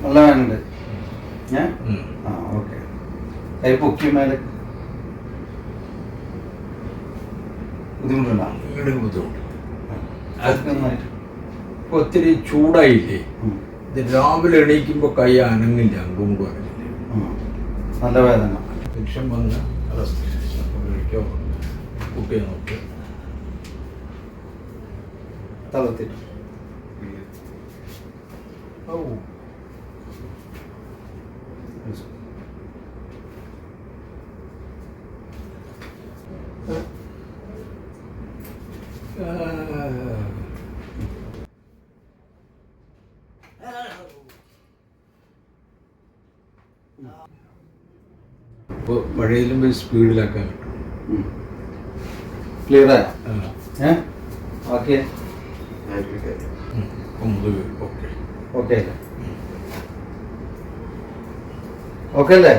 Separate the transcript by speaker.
Speaker 1: നല്ല വേനുണ്ട്. ആ ഓക്കെ. കൈ പൊക്കി മേലെ ബുദ്ധിമുട്ടുണ്ടോ?
Speaker 2: ബുദ്ധിമുട്ട് ഇപ്പൊ ഒത്തിരി ചൂടായില്ലേ, ഇത് രാവിലെ എണീക്കുമ്പോ കൈ അനങ്ങില്ല, അങ്ങോട്ടും കൊണ്ടും അനങ്ങില്ല.
Speaker 1: നല്ല വേദന.
Speaker 2: ലക്ഷ്യം വന്ന് കഴിക്കോ കുട്ടിയെ നോക്കി
Speaker 1: തളർത്തിട്ട്
Speaker 2: ഇപ്പോൾ പഴയതിലും പോയി സ്പീഡിലാക്കാൻ കിട്ടും.
Speaker 1: ക്ലിയറാ? ഓക്കെ
Speaker 2: ഓക്കെ
Speaker 1: ഓക്കെ അല്ലേ? ഓക്കെ അല്ലേ?